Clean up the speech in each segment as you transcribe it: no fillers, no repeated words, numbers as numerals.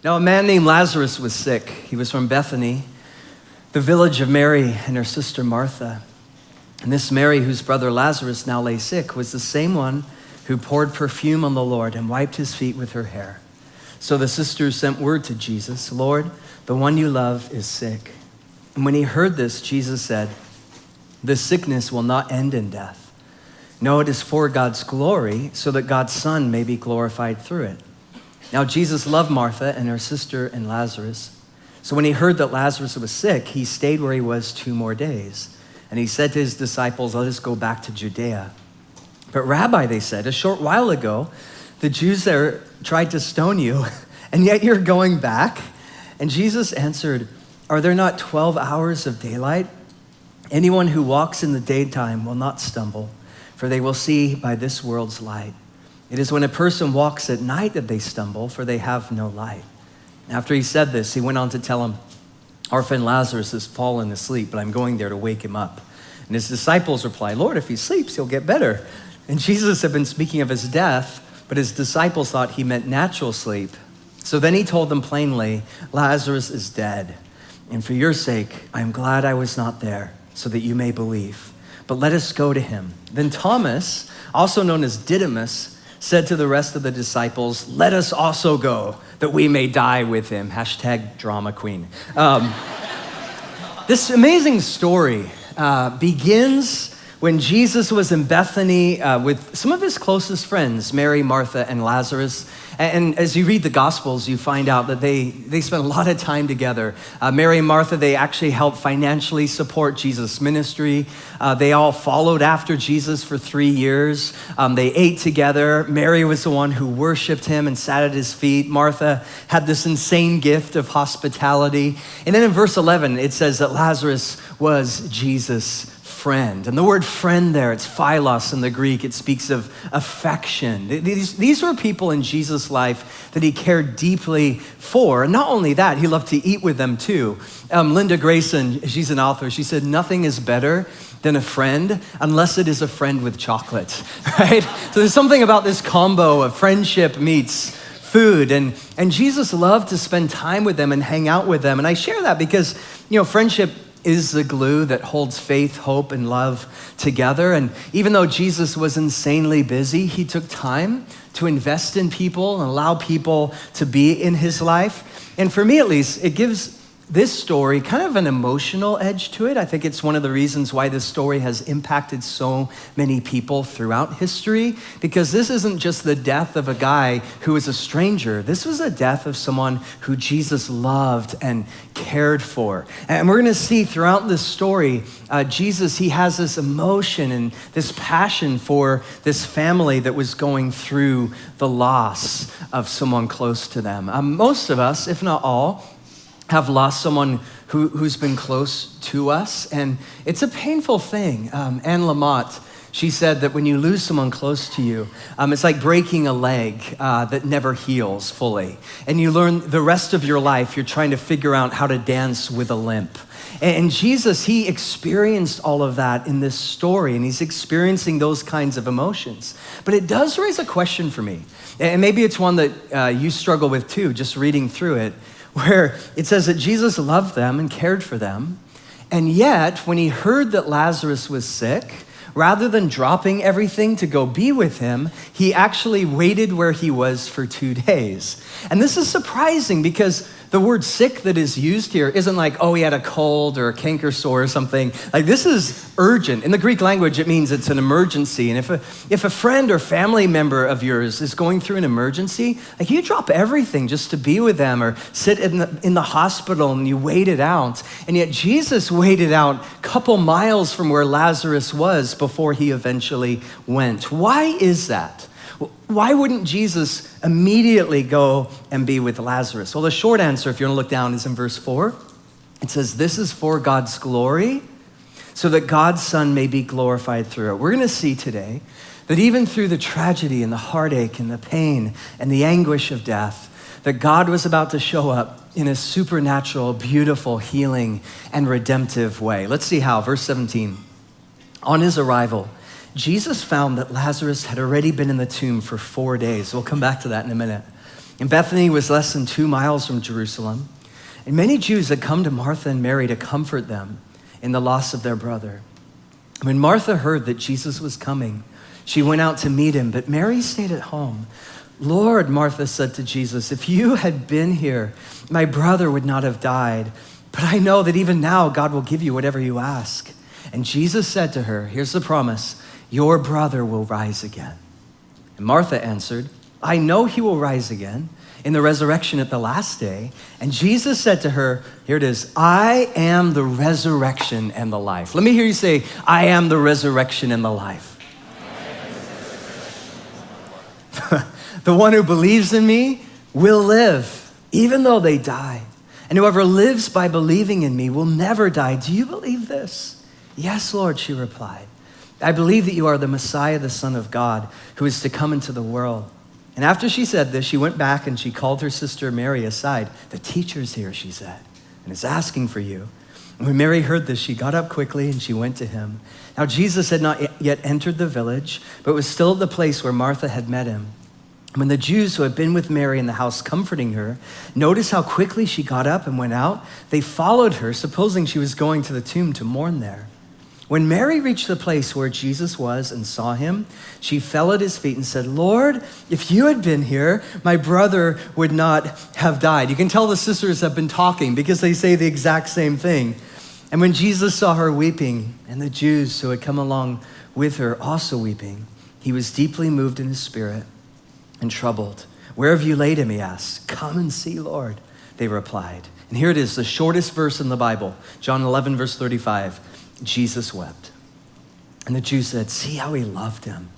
Now, a man named Lazarus was sick. He was from Bethany, the village of Mary and her sister Martha. And this Mary, whose brother Lazarus now lay sick, was the same one who poured perfume on the Lord and wiped his feet with her hair. So the sisters sent word to Jesus, "Lord, the one you love is sick." And when he heard this, Jesus said, "This sickness will not end in death. No, it is for God's glory, so that God's Son may be glorified through it." Now Jesus loved Martha and her sister and Lazarus. So when he heard that Lazarus was sick, he stayed where he was 2 more days. And he said to his disciples, "Let us go back to Judea." "But Rabbi," they said, "a short while ago, the Jews there tried to stone you, and yet you're going back?" And Jesus answered, "Are there not 12 hours of daylight? Anyone who walks in the daytime will not stumble, for they will see by this world's light. It is when a person walks at night that they stumble, for they have no light." After he said this, he went on to tell him, "Our friend Lazarus has fallen asleep, but I'm going there to wake him up." And his disciples replied, "Lord, if he sleeps, he'll get better." And Jesus had been speaking of his death, but his disciples thought he meant natural sleep. So then he told them plainly, "Lazarus is dead. And for your sake, I am glad I was not there, so that you may believe. But let us go to him." Then Thomas, also known as Didymus, said to the rest of the disciples, "Let us also go, that we may die with him." Hashtag drama queen. This amazing story begins when Jesus was in Bethany with some of his closest friends, Mary, Martha, and Lazarus. And as you read the Gospels, you find out that they spent a lot of time together. Mary and Martha, they actually helped financially support Jesus' ministry. They all followed after Jesus for 3 years. They ate together. Mary was the one who worshiped him and sat at his feet. Martha had this insane gift of hospitality. And then in verse 11, it says that Lazarus was Jesus' friend. And the word friend there, it's philos in the Greek. It speaks of affection. These were people in Jesus' life that he cared deeply for. And not only that, he loved to eat with them too. Linda Grayson, she's an author, she said, "Nothing is better than a friend unless it is a friend with chocolate," right? So there's something about this combo of friendship meets food. And Jesus loved to spend time with them and hang out with them. And I share that because, friendship is the glue that holds faith, hope, and love together. And even though Jesus was insanely busy, he took time to invest in people and allow people to be in his life. And for me, at least, it gives this story kind of an emotional edge to it. I think it's one of the reasons why this story has impacted so many people throughout history, because this isn't just the death of a guy who was a stranger. This was a death of someone who Jesus loved and cared for. And we're gonna see throughout this story, Jesus, he has this emotion and this passion for this family that was going through the loss of someone close to them. Most of us, if not all, have lost someone who's been close to us, and it's a painful thing. Anne Lamott, she said that when you lose someone close to you, it's like breaking a leg that never heals fully. And you learn the rest of your life, you're trying to figure out how to dance with a limp. And Jesus, he experienced all of that in this story, and he's experiencing those kinds of emotions. But it does raise a question for me, and maybe it's one that you struggle with too, just reading through it, where it says that Jesus loved them and cared for them. And yet, when he heard that Lazarus was sick, rather than dropping everything to go be with him, he actually waited where he was for 2 days. And this is surprising because the word sick that is used here isn't like, oh, he had a cold or a canker sore or something. Like, this is urgent. In the Greek language, it means it's an emergency. And if a friend or family member of yours is going through an emergency, like, you drop everything just to be with them or sit in the hospital and you wait it out. And yet Jesus waited out a couple miles from where Lazarus was before he eventually went. Why is that? Why wouldn't Jesus immediately go and be with Lazarus? Well, the short answer, if you want to look down, is in verse 4. It says, "This is for God's glory, so that God's Son may be glorified through it." We're going to see today that even through the tragedy and the heartache and the pain and the anguish of death, that God was about to show up in a supernatural, beautiful, healing, and redemptive way. Let's see how. Verse 17. On his arrival, Jesus found that Lazarus had already been in the tomb for 4 days. We'll come back to that in a minute. And Bethany was less than 2 miles from Jerusalem. And many Jews had come to Martha and Mary to comfort them in the loss of their brother. When Martha heard that Jesus was coming, she went out to meet him, but Mary stayed at home. Lord, Martha said to Jesus, if you had been here, my brother would not have died. But I know that even now God will give you whatever you ask. And Jesus said to her, here's the promise, your brother will rise again. And Martha answered, I know he will rise again in the resurrection at the last day. And Jesus said to her, here it is, I am the resurrection and the life. Let me hear you say, I am the resurrection and the life. The one who believes in me will live, even though they die. And whoever lives by believing in me will never die. Do you believe this? Yes, Lord, she replied. I believe that you are the Messiah, the Son of God, who is to come into the world. And after she said this, she went back and she called her sister Mary aside. The teacher's here, she said, and is asking for you. And when Mary heard this, she got up quickly and she went to him. Now Jesus had not yet entered the village, but was still at the place where Martha had met him. When the Jews who had been with Mary in the house comforting her noticed how quickly she got up and went out, they followed her, supposing she was going to the tomb to mourn there. When Mary reached the place where Jesus was and saw him, she fell at his feet and said, Lord, if you had been here, my brother would not have died. You can tell the sisters have been talking because they say the exact same thing. And when Jesus saw her weeping and the Jews who had come along with her also weeping, he was deeply moved in his spirit and troubled. Where have you laid him, he asked. Come and see, Lord, they replied. And here it is, the shortest verse in the Bible, John 11, verse 35. Jesus wept. And the Jews said, see how he loved him.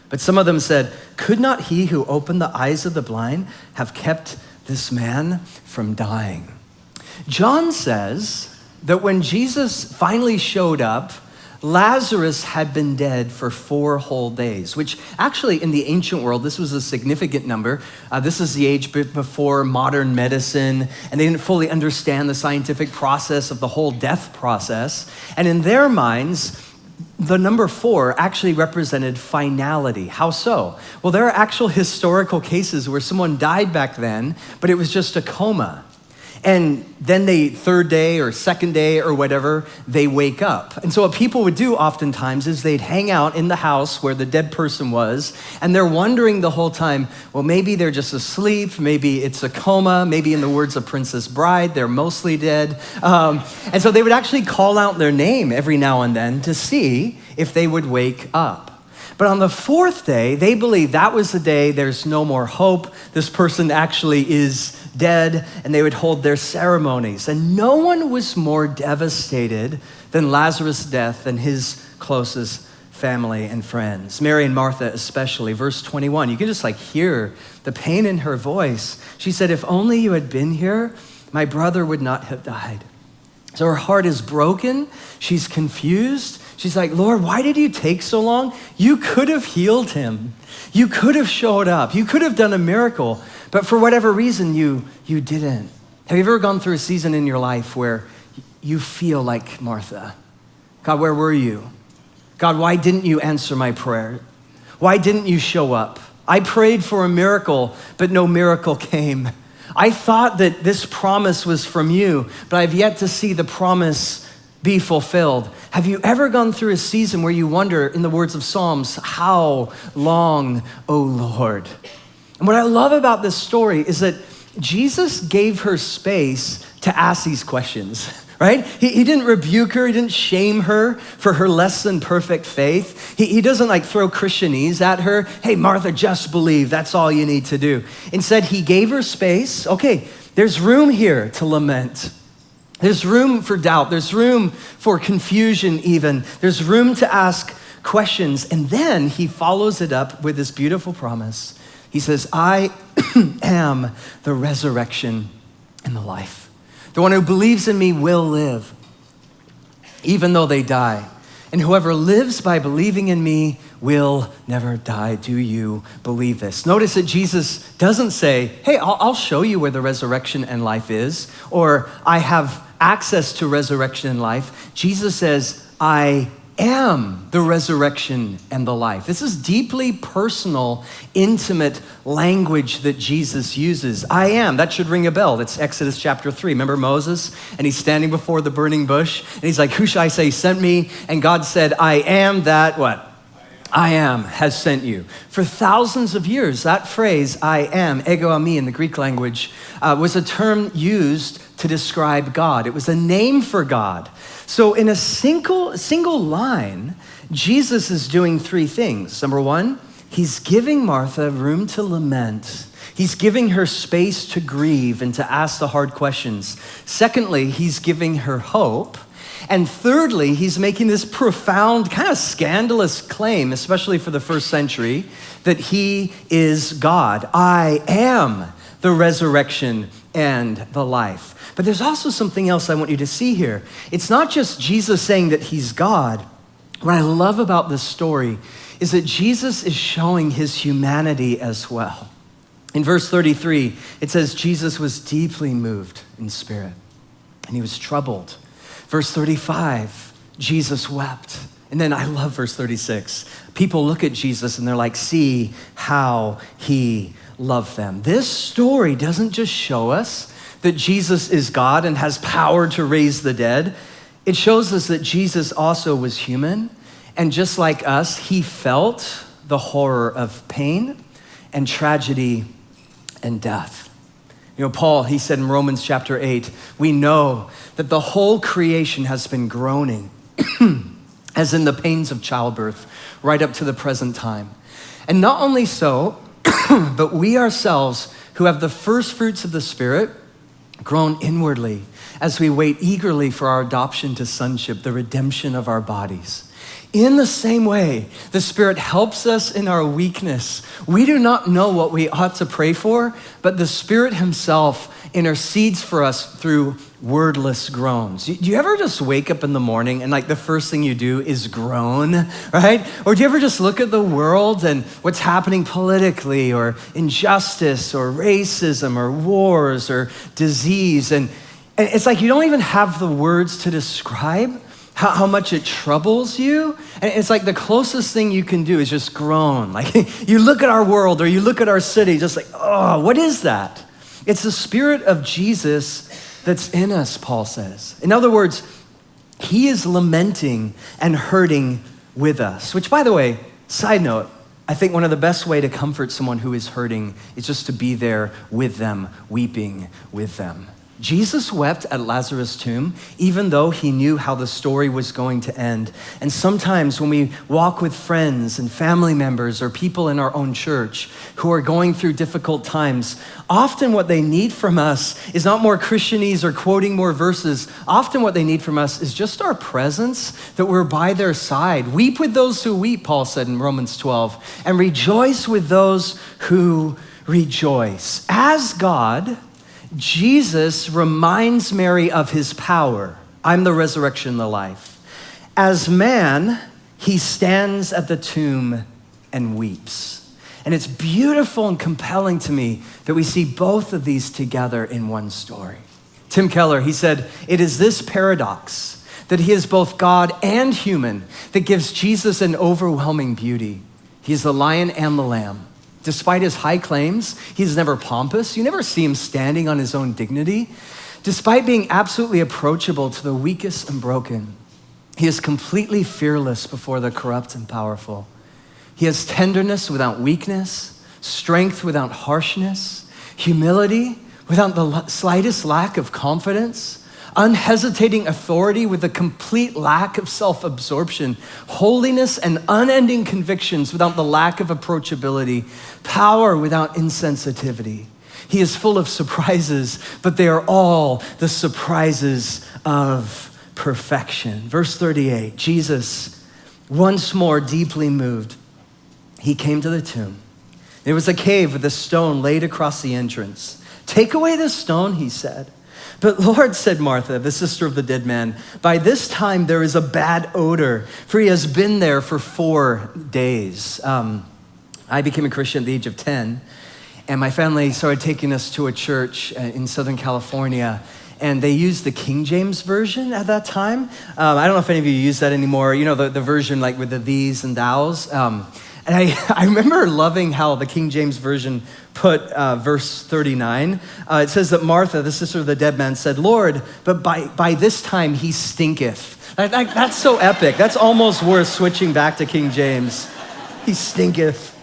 But some of them said, could not he who opened the eyes of the blind have kept this man from dying? John says that when Jesus finally showed up, Lazarus had been dead for 4 whole days, which actually in the ancient world, this was a significant number. This is the age before modern medicine, and they didn't fully understand the scientific process of the whole death process. And in their minds, the number 4 actually represented finality. How so? Well, there are actual historical cases where someone died back then, but it was just a coma. And then they, 3rd day or 2nd day or whatever, they wake up. And so what people would do oftentimes is they'd hang out in the house where the dead person was, and they're wondering the whole time, well, maybe they're just asleep, maybe it's a coma, maybe in the words of Princess Bride, they're mostly dead. And so they would actually call out their name every now and then to see if they would wake up. But on the 4th day, they believed that was the day there's no more hope. This person actually is dead, and they would hold their ceremonies. And no one was more devastated than Lazarus' death than his closest family and friends. Mary and Martha especially. Verse 21, you can just hear the pain in her voice. She said, if only you had been here, my brother would not have died. So her heart is broken. She's confused. She's like, Lord, why did you take so long? You could have healed him. You could have showed up. You could have done a miracle. But for whatever reason, you didn't. Have you ever gone through a season in your life where you feel like Martha? God, where were you? God, why didn't you answer my prayer? Why didn't you show up? I prayed for a miracle, but no miracle came. I thought that this promise was from you, but I've yet to see the promise be fulfilled. Have you ever gone through a season where you wonder, in the words of Psalms, how long, O Lord? And what I love about this story is that Jesus gave her space to ask these questions, right? He didn't rebuke her. He didn't shame her for her less than perfect faith. He doesn't throw Christianese at her. Hey, Martha, just believe. That's all you need to do. Instead, he gave her space. Okay, there's room here to lament. There's room for doubt. There's room for confusion even. There's room to ask questions. And then he follows it up with this beautiful promise. He says, I am the resurrection and the life. The one who believes in me will live, even though they die. And whoever lives by believing in me will never die. Do you believe this? Notice that Jesus doesn't say, hey, I'll show you where the resurrection and life is, or I have access to resurrection and life. Jesus says, I am the resurrection and the life. This is deeply personal, intimate language that Jesus uses. I am, that should ring a bell. That's Exodus chapter 3. Remember Moses? And he's standing before the burning bush, and he's like, who shall I say sent me? And God said, I am that what? I am has sent you. For thousands of years, that phrase, I am, ego eimi in the Greek language, was a term used to describe God. It was a name for God. So in a single line, Jesus is doing three things. Number one, he's giving Martha room to lament. He's giving her space to grieve and to ask the hard questions. Secondly, he's giving her hope. And thirdly, he's making this profound, kind of scandalous claim, especially for the first century, that he is God. I am the resurrection and the life. But there's also something else I want you to see here. It's not just Jesus saying that he's God. What I love about this story is that Jesus is showing his humanity as well. In verse 33, it says, Jesus was deeply moved in spirit, and he was troubled. Verse 35, Jesus wept. And then I love verse 36. People look at Jesus and they're like, see how he loved them. This story doesn't just show us that Jesus is God and has power to raise the dead. It shows us that Jesus also was human. And just like us, he felt the horror of pain and tragedy and death. You know, Paul, he said in Romans chapter 8, we know that the whole creation has been groaning as in the pains of childbirth right up to the present time. And not only so, but we ourselves who have the first fruits of the Spirit groan inwardly as we wait eagerly for our adoption to sonship, the redemption of our bodies. In the same way, the Spirit helps us in our weakness. We do not know what we ought to pray for, but the Spirit himself intercedes for us through wordless groans. Do you ever just wake up in the morning and like the first thing you do is groan, right? Or do you ever just look at the world and what's happening politically or injustice or racism or wars or disease? And it's like you don't even have the words to describe how much it troubles you. And it's like the closest thing you can do is just groan. Like you look at our world or you look at our city, just like, oh, what is that? It's the Spirit of Jesus that's in us, Paul says. In other words, he is lamenting and hurting with us, which by the way, side note, I think one of the best way to comfort someone who is hurting is just to be there with them, weeping with them. Jesus wept at Lazarus' tomb, even though he knew how the story was going to end. And sometimes when we walk with friends and family members or people in our own church who are going through difficult times, often what they need from us is not more Christianese or quoting more verses. Often what they need from us is just our presence, that we're by their side. Weep with those who weep, Paul said in Romans 12, and rejoice with those who rejoice. As God, Jesus reminds Mary of his power. I'm the resurrection and the life. As man, he stands at the tomb and weeps. And it's beautiful and compelling to me that we see both of these together in one story. Tim Keller, he said, it is this paradox that he is both God and human that gives Jesus an overwhelming beauty. He is the lion and the lamb. Despite his high claims, he's never pompous. You never see him standing on his own dignity. Despite being absolutely approachable to the weakest and broken, he is completely fearless before the corrupt and powerful. He has tenderness without weakness, strength without harshness, humility without the slightest lack of confidence, unhesitating authority with a complete lack of self-absorption, holiness and unending convictions without the lack of approachability, power without insensitivity. He is full of surprises, but they are all the surprises of perfection. Verse 38, Jesus, once more deeply moved, he came to the tomb. There was a cave with a stone laid across the entrance. Take away the stone, he said. But Lord, said Martha, the sister of the dead man, by this time there is a bad odor, for he has been there for 4 days. I became a Christian at the age of 10, and my family started taking us to a church in Southern California. and they used the King James Version at that time. I don't know if any of you use that anymore. You know, the version like with the these and thous. And I remember loving how the King James Version put verse 39. It says that Martha, the sister of the dead man, said, "Lord, but by this time he stinketh." That's so epic. That's almost worth switching back to King James. He stinketh.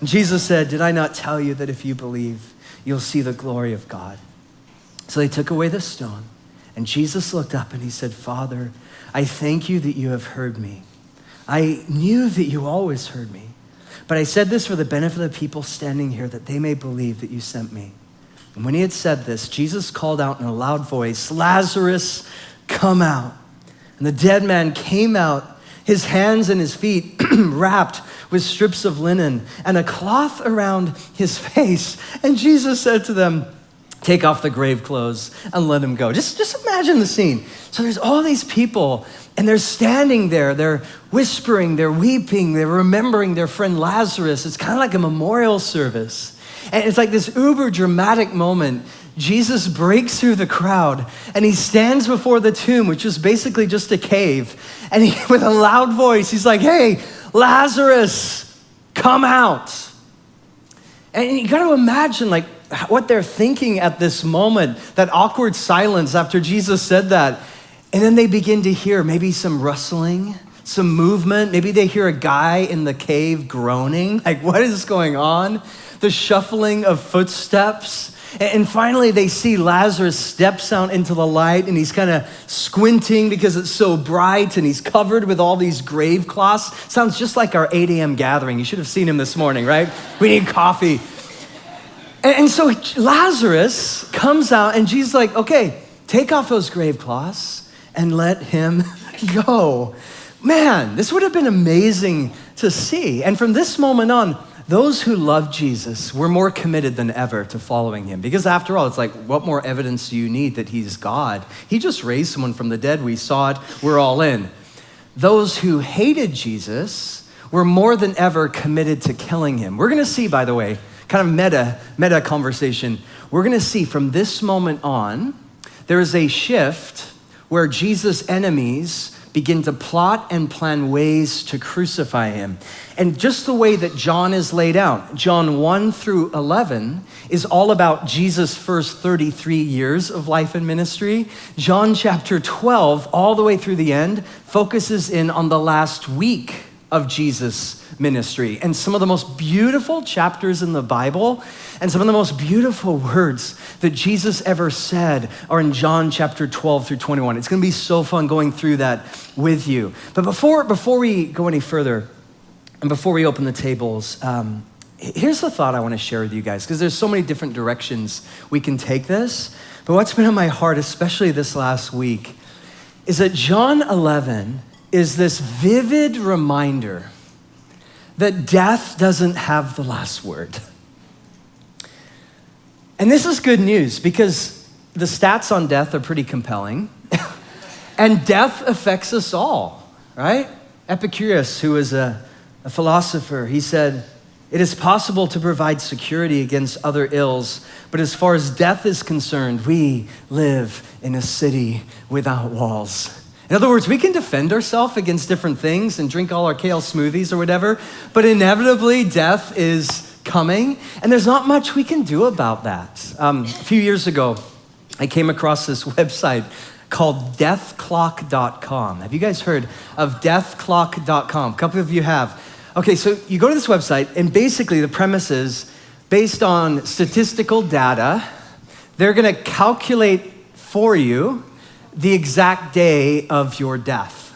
And Jesus said, "Did I not tell you that if you believe, you'll see the glory of God?" So they took away the stone, and Jesus looked up and he said, "Father, I thank you that you have heard me. I knew that you always heard me, but I said this for the benefit of the people standing here, that they may believe that you sent me." And when he had said this, Jesus called out in a loud voice, "Lazarus, come out." And the dead man came out, his hands and his feet wrapped with strips of linen and a cloth around his face. And Jesus said to them, "Take off the grave clothes and let him go." Just imagine the scene. So there's all these people and they're standing there, they're whispering, they're weeping, they're remembering their friend Lazarus. It's kind of like a memorial service. And it's like this uber dramatic moment. Jesus breaks through the crowd and he stands before the tomb, which is basically just a cave. And with a loud voice, he's like, "Hey, Lazarus, come out." And you got to imagine like what they're thinking at this moment, that awkward silence after Jesus said that. And then they begin to hear maybe some rustling, some movement. Maybe they hear a guy in the cave groaning. Like, what is going on? The shuffling of footsteps. And finally, they see Lazarus steps out into the light and he's kind of squinting because it's so bright and he's covered with all these grave cloths. Sounds just like our 8 a.m. gathering. You should have seen him this morning, right? We need coffee. And so Lazarus comes out and Jesus is like, "Okay, take off those grave cloths and let him go." Man, this would have been amazing to see. And from this moment on, those who love Jesus were more committed than ever to following him. Because after all, it's like, what more evidence do you need that he's God? He just raised someone from the dead. We saw it. We're all in. Those who hated Jesus were more than ever committed to killing him. We're going to see, by the way, kind of meta conversation. We're going to see from this moment on, there is a shift where Jesus' enemies begin to plot and plan ways to crucify him. And just the way that John is laid out, John 1 through 11 is all about Jesus' first 33 years of life and ministry. John chapter 12, all the way through the end, focuses in on the last week of Jesus' ministry. And some of the most beautiful chapters in the Bible and some of the most beautiful words that Jesus ever said are in John chapter 12 through 21. It's gonna be so fun going through that with you. But before we go any further, and before we open the tables, here's the thought I wanna share with you guys, because there's so many different directions we can take this. But what's been on my heart, especially this last week, is that John 11 is this vivid reminder that death doesn't have the last word. And this is good news because the stats on death are pretty compelling. And death affects us all, right? Epicurus, who was a philosopher, he said, "It is possible to provide security against other ills, but as far as death is concerned, we live in a city without walls." In other words, we can defend ourselves against different things and drink all our kale smoothies or whatever, but inevitably death is coming, and there's not much we can do about that. A few years ago, I came across this website called deathclock.com. Have you guys heard of deathclock.com? A couple of you have. Okay, so you go to this website, and basically the premise is, based on statistical data, they're gonna calculate for you the exact day of your death.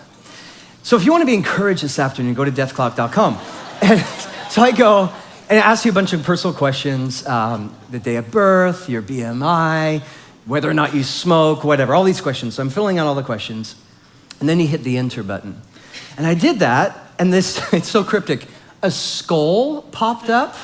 So if you want to be encouraged this afternoon, go to deathclock.com. And so I go and I ask you a bunch of personal questions, the day of birth, your BMI, whether or not you smoke, whatever, all these questions. So I'm filling out all the questions. And then you hit the enter button. And I did that, and this, it's so cryptic, a skull popped up.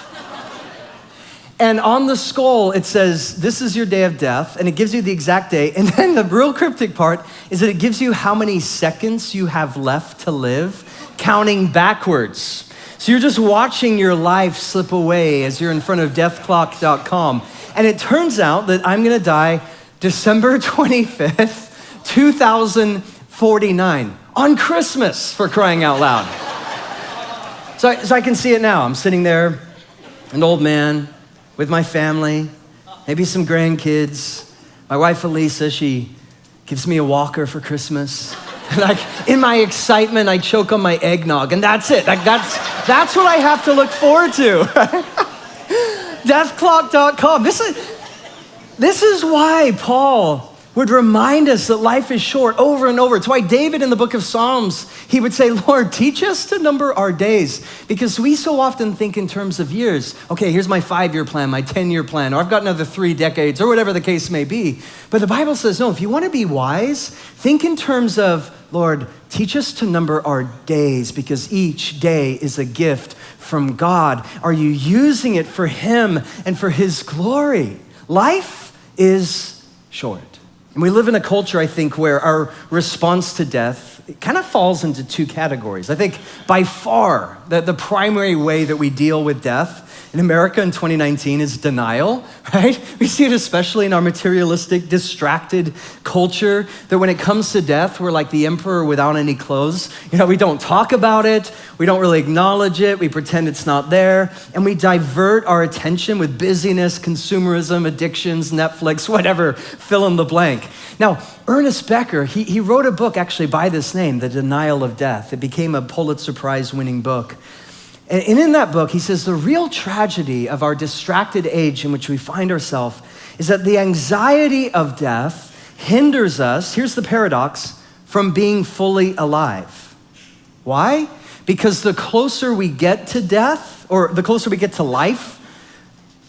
And on the skull, it says, "This is your day of death," and it gives you the exact day. And then the real cryptic part is that it gives you how many seconds you have left to live, counting backwards. So you're just watching your life slip away as you're in front of deathclock.com. And it turns out that I'm gonna die December 25th, 2049, on Christmas, for crying out loud. So I can see it now. I'm sitting there, an old man with my family, maybe some grandkids. My wife, Elisa, she gives me a walker for Christmas. Like, in my excitement, I choke on my eggnog, and that's it. Like, that's what I have to look forward to. Deathclock.com. This is why Paul would remind us that life is short over and over. It's why David in the book of Psalms, he would say, Lord, teach us to number our days, because we so often think in terms of years. Okay, here's my 5-year plan, my 10-year plan, or I've got another 3 decades, or whatever the case may be. But the Bible says, no, if you want to be wise, think in terms of, Lord, teach us to number our days, because each day is a gift from God. Are you using it for Him and for His glory? Life is short. And we live in a culture, I think, where our response to death kind of falls into 2 categories. I think by far the primary way that we deal with death in America in 2019 is denial, right? We see it especially in our materialistic, distracted culture, that when it comes to death, we're like the emperor without any clothes. You know, we don't talk about it, we don't really acknowledge it, we pretend it's not there, and we divert our attention with busyness, consumerism, addictions, Netflix, whatever, fill in the blank. Now, Ernest Becker, he wrote a book actually by this name, The Denial of Death. It became a Pulitzer Prize winning book. And in that book, he says the real tragedy of our distracted age in which we find ourselves is that the anxiety of death hinders us, here's the paradox, from being fully alive. Why? Because the closer we get to death, or the closer we get to life,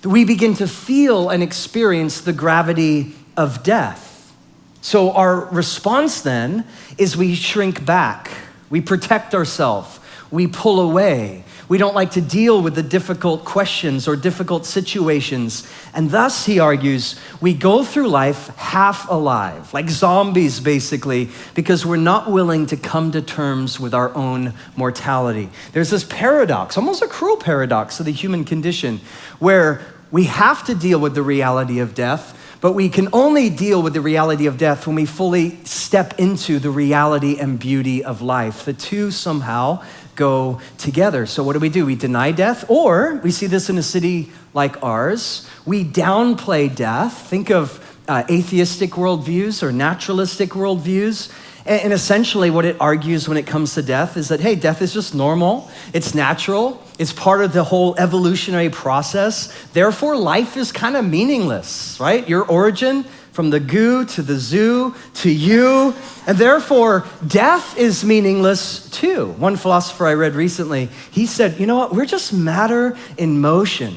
we begin to feel and experience the gravity of death. So our response then is we shrink back, we protect ourselves, we pull away. We don't like to deal with the difficult questions or difficult situations. And thus, he argues, we go through life half alive, like zombies basically, because we're not willing to come to terms with our own mortality. There's this paradox, almost a cruel paradox of the human condition, where we have to deal with the reality of death, but we can only deal with the reality of death when we fully step into the reality and beauty of life. The two somehow go together. So what do? We deny death, or we see this in a city like ours. We downplay death. Think of atheistic worldviews or naturalistic worldviews. And essentially what it argues when it comes to death is that, hey, death is just normal. It's natural. It's part of the whole evolutionary process. Therefore, life is kind of meaningless, right? Your origin from the goo to the zoo to you. And therefore, death is meaningless too. One philosopher I read recently, he said, you know what? We're just matter in motion.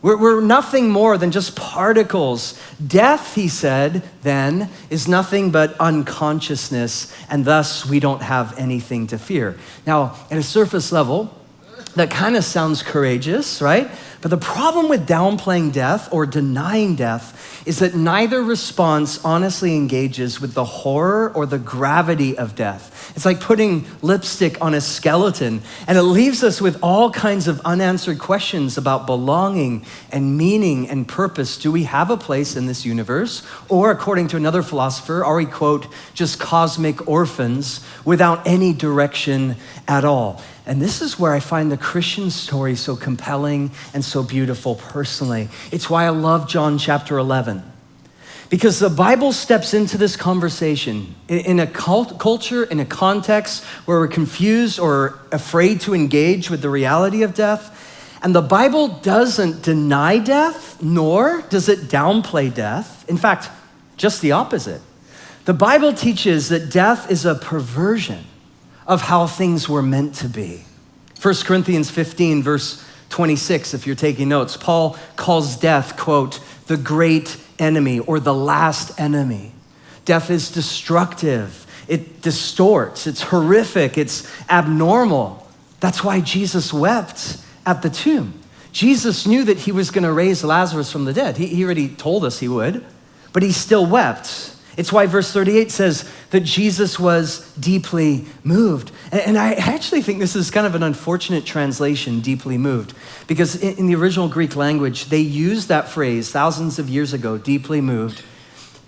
We're nothing more than just particles. Death, he said, then, is nothing but unconsciousness, and thus we don't have anything to fear. Now, at a surface level, that kind of sounds courageous, right? But the problem with downplaying death or denying death is that neither response honestly engages with the horror or the gravity of death. It's like putting lipstick on a skeleton, and it leaves us with all kinds of unanswered questions about belonging and meaning and purpose. Do we have a place in this universe? Or according to another philosopher, are we, quote, just cosmic orphans without any direction at all? And this is where I find the Christian story so compelling and so beautiful personally. It's why I love John chapter 11. Because the Bible steps into this conversation in a culture, in a context where we're confused or afraid to engage with the reality of death. And the Bible doesn't deny death, nor does it downplay death. In fact, just the opposite. The Bible teaches that death is a perversion of how things were meant to be. 1 Corinthians 15, verse 26, if you're taking notes, Paul calls death, quote, the great enemy or the last enemy. Death is destructive. It distorts. It's horrific. It's abnormal. That's why Jesus wept at the tomb. Jesus knew that he was going to raise Lazarus from the dead. He already told us he would, but he still wept. It's why verse 38 says that Jesus was deeply moved. And I actually think this is kind of an unfortunate translation, deeply moved, because in the original Greek language, they used that phrase thousands of years ago, deeply moved,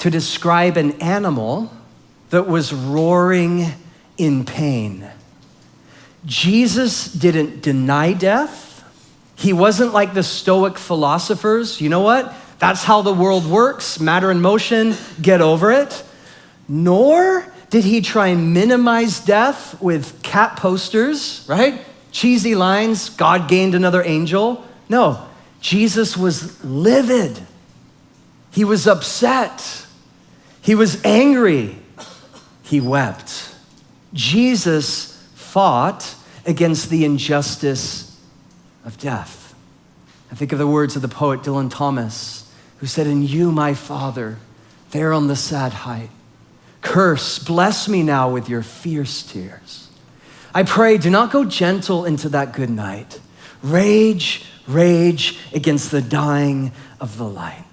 to describe an animal that was roaring in pain. Jesus didn't deny death. He wasn't like the Stoic philosophers. You know what? That's how the world works. Matter in motion, get over it. Nor did he try and minimize death with cat posters, right? Cheesy lines, God gained another angel. No, Jesus was livid. He was upset. He was angry. He wept. Jesus fought against the injustice of death. I think of the words of the poet Dylan Thomas, who said, "In you, my Father, there on the sad height, curse, bless me now with your fierce tears. I pray, do not go gentle into that good night. Rage, rage against the dying of the light."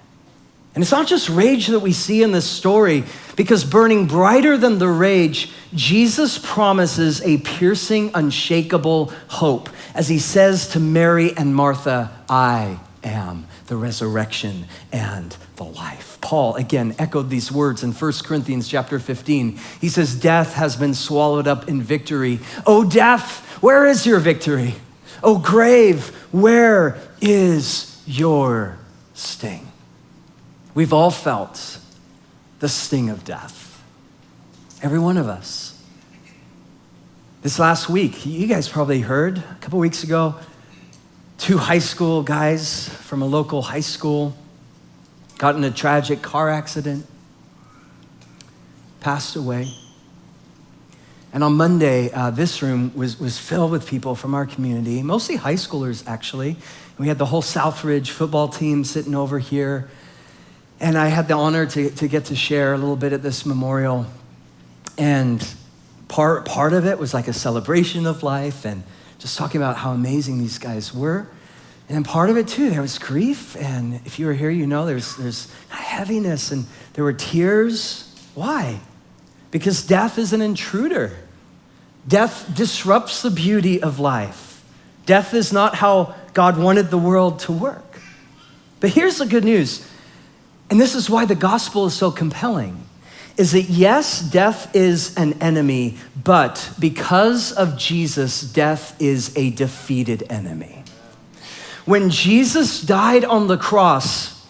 And it's not just rage that we see in this story, because burning brighter than the rage, Jesus promises a piercing, unshakable hope as he says to Mary and Martha, "I am the resurrection and the life." Paul, again, echoed these words in 1 Corinthians chapter 15. He says, "Death has been swallowed up in victory. O death, where is your victory? O grave, where is your sting?" We've all felt the sting of death. Every one of us. This last week, you guys probably heard, a couple weeks ago, 2 high school guys from a local high school got in a tragic car accident, passed away. And on Monday, this room was filled with people from our community, mostly high schoolers, actually. We had the whole Southridge football team sitting over here. And I had the honor to get to share a little bit at this memorial. And part of it was like a celebration of life and just talking about how amazing these guys were. And then part of it too, there was grief. And if you were here, you know there's heaviness and there were tears. Why? Because death is an intruder. Death disrupts the beauty of life. Death is not how God wanted the world to work. But here's the good news. And this is why the gospel is so compelling, is that yes, death is an enemy, but because of Jesus, death is a defeated enemy. When Jesus died on the cross,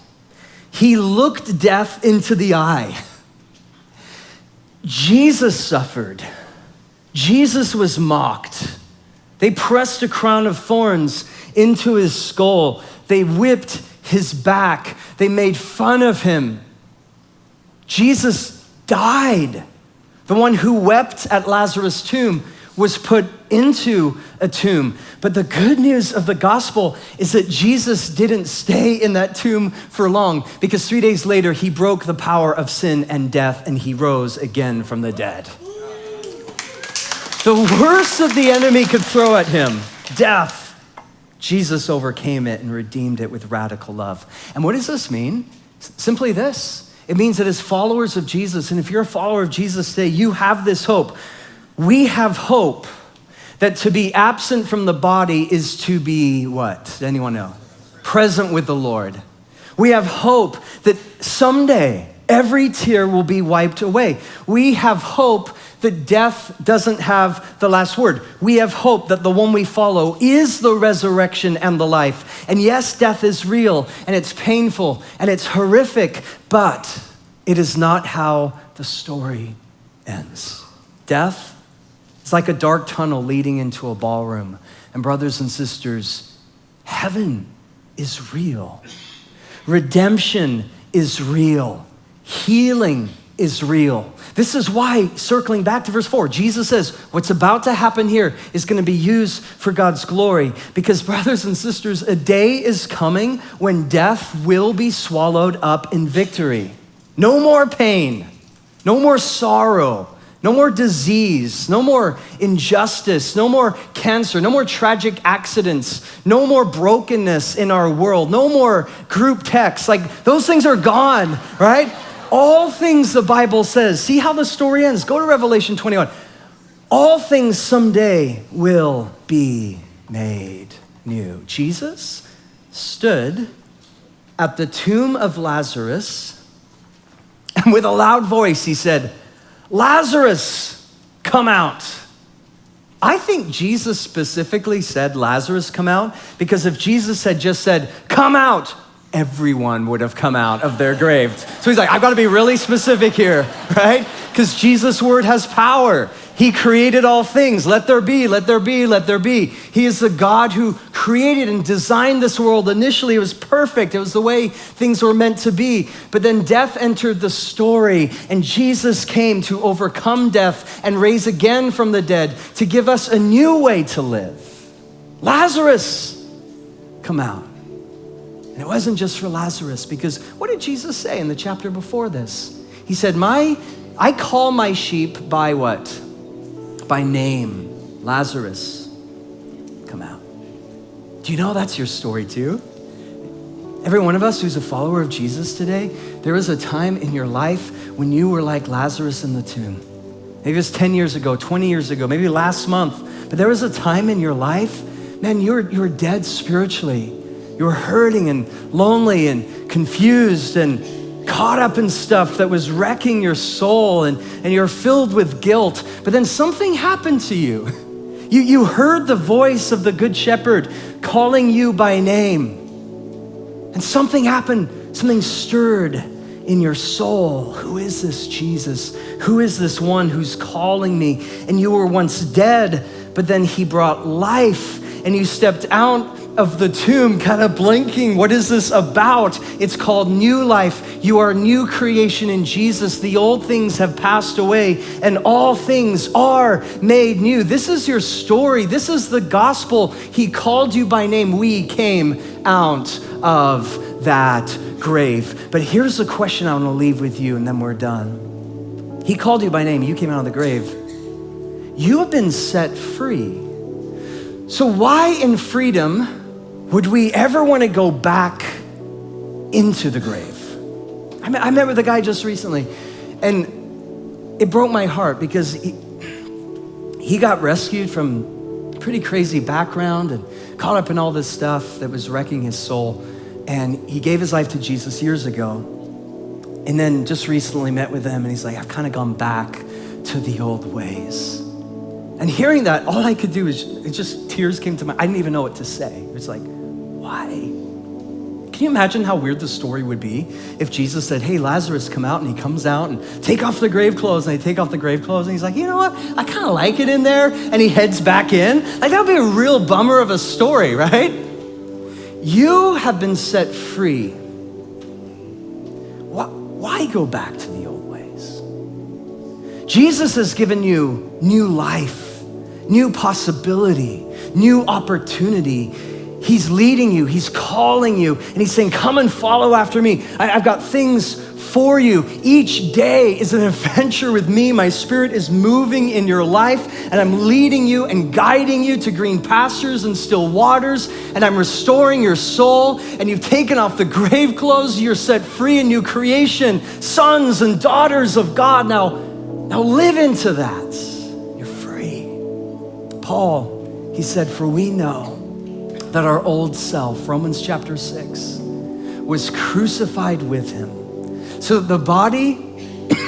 he looked death into the eye. Jesus suffered. Jesus was mocked. They pressed a crown of thorns into his skull. They whipped his back. They made fun of him. Jesus died. The one who wept at Lazarus' tomb was put into a tomb. But the good news of the gospel is that Jesus didn't stay in that tomb for long, because 3 days later, he broke the power of sin and death, and he rose again from the dead. The worst that the enemy could throw at him, death, Jesus overcame it and redeemed it with radical love. And what does this mean? Simply this. It means that as followers of Jesus, and if you're a follower of Jesus today, you have this hope. We have hope that to be absent from the body is to be what? Does anyone know? Present with the Lord. We have hope that someday every tear will be wiped away. We have hope that death doesn't have the last word. We have hope that the one we follow is the resurrection and the life. And yes, death is real and it's painful and it's horrific, but it is not how the story ends. Death is like a dark tunnel leading into a ballroom. And brothers and sisters, heaven is real. Redemption is real. Healing is real. This is why, circling back to verse 4, Jesus says, what's about to happen here is going to be used for God's glory. Because brothers and sisters, a day is coming when death will be swallowed up in victory. No more pain, no more sorrow, no more disease, no more injustice, no more cancer, no more tragic accidents, no more brokenness in our world, no more group texts. Like, those things are gone, right? All things, the Bible says, see how the story ends. Go to Revelation 21. All things someday will be made new. Jesus stood at the tomb of Lazarus, and with a loud voice, he said, Lazarus, come out. I think Jesus specifically said, Lazarus, come out, because if Jesus had just said, come out, everyone would have come out of their grave. So he's like, I've got to be really specific here, right? Because Jesus' word has power. He created all things. Let there be, let there be, let there be. He is the God who created and designed this world. Initially, it was perfect. It was the way things were meant to be. But then death entered the story, and Jesus came to overcome death and raise again from the dead to give us a new way to live. Lazarus, come out. And it wasn't just for Lazarus, because what did Jesus say in the chapter before this? He said, I call my sheep by what? By name. Lazarus, come out. Do you know that's your story too? Every one of us who's a follower of Jesus today, there was a time in your life when you were like Lazarus in the tomb. Maybe it was 10 years ago, 20 years ago, maybe last month, but there was a time in your life, man, you were dead spiritually. You were hurting and lonely and confused and caught up in stuff that was wrecking your soul, and you're filled with guilt. But then something happened to you. You heard the voice of the Good Shepherd calling you by name. And something happened, something stirred in your soul. Who is this Jesus? Who is this one who's calling me? And you were once dead, but then he brought life, and you stepped out of the tomb kind of blinking. What is this about? It's called new life. You are a new creation in Jesus. The old things have passed away and all things are made new. This is your story. This is the gospel. He called you by name. We came out of that grave. But here's the question I want to leave with you, and then we're done. He called you by name. You came out of the grave. You have been set free. So why in freedom would we ever want to go back into the grave? I met with a guy just recently, and it broke my heart because he got rescued from a pretty crazy background and caught up in all this stuff that was wrecking his soul. And he gave his life to Jesus years ago. And then just recently met with him, and he's like, I've kind of gone back to the old ways. And hearing that, all I could do is tears came to my, I didn't even know what to say. It was like, why? Can you imagine how weird the story would be if Jesus said, hey, Lazarus, come out, and he comes out and take off the grave clothes, and they take off the grave clothes, and he's like, you know what? I kind of like it in there, and he heads back in. Like, that would be a real bummer of a story, right? You have been set free. Why go back to the old ways? Jesus has given you new life, new possibility, new opportunity. He's leading you, he's calling you, and he's saying, come and follow after me. I've got things for you. Each day is an adventure with me. My Spirit is moving in your life, and I'm leading you and guiding you to green pastures and still waters, and I'm restoring your soul, and you've taken off the grave clothes. You're set free, a new creation, sons and daughters of God. Now live into that. You're free. Paul, he said, for we know that our old self, Romans chapter 6, was crucified with him, so that the body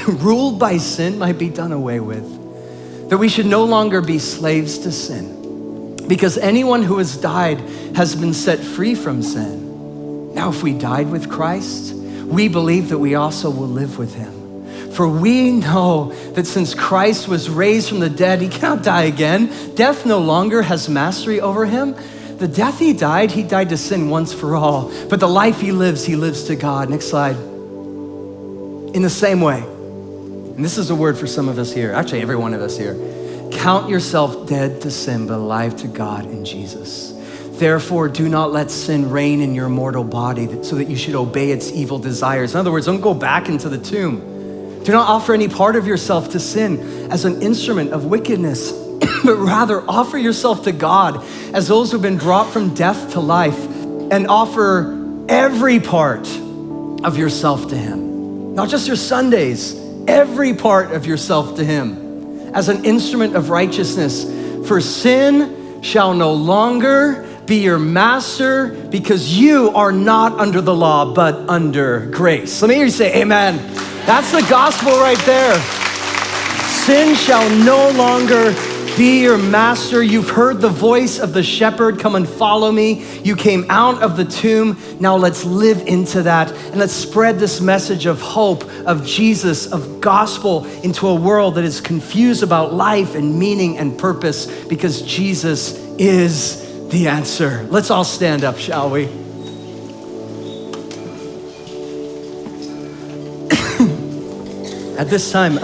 ruled by sin might be done away with, that we should no longer be slaves to sin, because anyone who has died has been set free from sin. Now, if we died with Christ, we believe that we also will live with him. For we know that since Christ was raised from the dead, he cannot die again. Death no longer has mastery over him. The death he died to sin once for all. But the life he lives to God. Next slide. In the same way, and this is a word for some of us here, actually every one of us here, count yourself dead to sin, but alive to God in Jesus. Therefore, do not let sin reign in your mortal body so that you should obey its evil desires. In other words, don't go back into the tomb. Do not offer any part of yourself to sin as an instrument of wickedness, but rather offer yourself to God as those who've been brought from death to life, and offer every part of yourself to him. Not just your Sundays, every part of yourself to him as an instrument of righteousness. For sin shall no longer be your master, because you are not under the law, but under grace. Let me hear you say amen. That's the gospel right there. Sin shall no longer be your master. You've heard the voice of the shepherd, come and follow me. You came out of the tomb. Now let's live into that and let's spread this message of hope, of Jesus, of gospel into a world that is confused about life and meaning and purpose, because Jesus is the answer. Let's all stand up, shall we? At this time,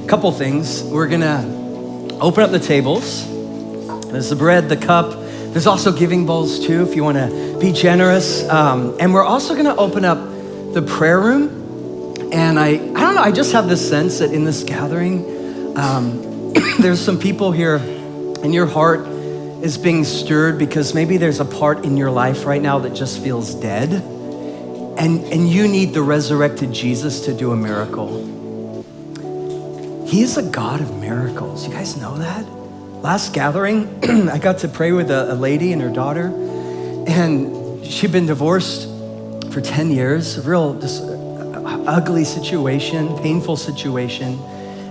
couple things. We're gonna open up the tables. There's the bread, the cup. There's also giving bowls too, if you wanna be generous. And we're also gonna open up the prayer room. And I don't know, I just have this sense that in this gathering, there's some people here and your heart is being stirred because maybe there's a part in your life right now that just feels dead. And you need the resurrected Jesus to do a miracle. He is a God of miracles. You guys know that? Last gathering, I got to pray with a lady and her daughter, and she'd been divorced for 10 years, a real just ugly situation, painful situation.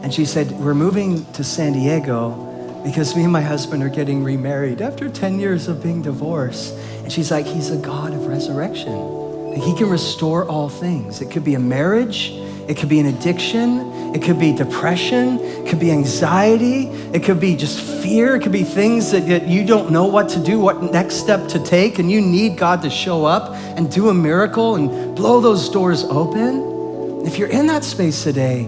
And she said, we're moving to San Diego because me and my husband are getting remarried after 10 years of being divorced. And she's like, he's a God of resurrection. He can restore all things. It could be a marriage, it could be an addiction, it could be depression, it could be anxiety, it could be just fear, it could be things that you don't know what to do, what next step to take, and you need God to show up and do a miracle and blow those doors open. If you're in that space today,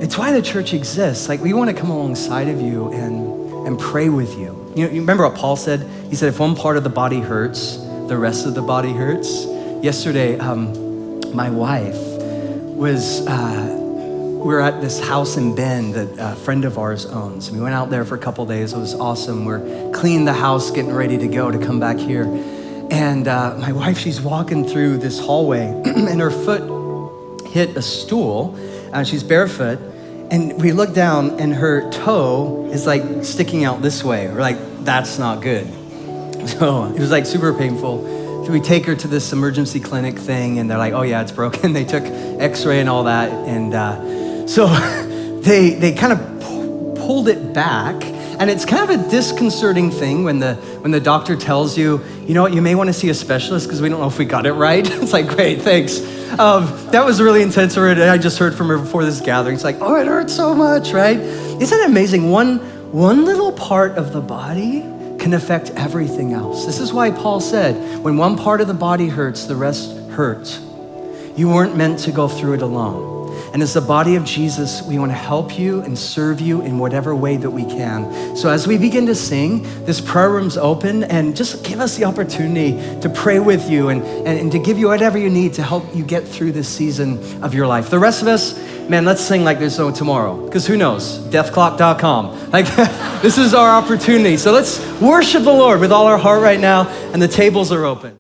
it's why the church exists. Like, we want to come alongside of you and pray with you. You remember what Paul said? He said, if one part of the body hurts, the rest of the body hurts. Yesterday, my wife was, we were at this house in Bend that a friend of ours owns. We went out there for a couple days. It was awesome. We're cleaning the house, getting ready to go to come back here. And my wife, she's walking through this hallway and her foot hit a stool. She's barefoot. And we look down and her toe is like sticking out this way. We're like, that's not good. So it was like super painful. So we take her to this emergency clinic thing and they're like, oh yeah, it's broken. They took x-ray and all that. And so they kind of pulled it back. And it's kind of a disconcerting thing when the doctor tells you, you know what, you may want to see a specialist because we don't know if we got it right. It's like, great, thanks. That was really intense. I just heard from her before this gathering. It's like, oh, it hurts so much, right? Isn't it amazing? One little part of the body can affect everything else. This is why Paul said, when one part of the body hurts, the rest hurts. You weren't meant to go through it alone. And as the body of Jesus, we want to help you and serve you in whatever way that we can. So as we begin to sing, this prayer room's open, and just give us the opportunity to pray with you and to give you whatever you need to help you get through this season of your life. The rest of us, man, let's sing like there's no tomorrow, because who knows? Deathclock.com. Like, this is our opportunity. So let's worship the Lord with all our heart right now, and the tables are open.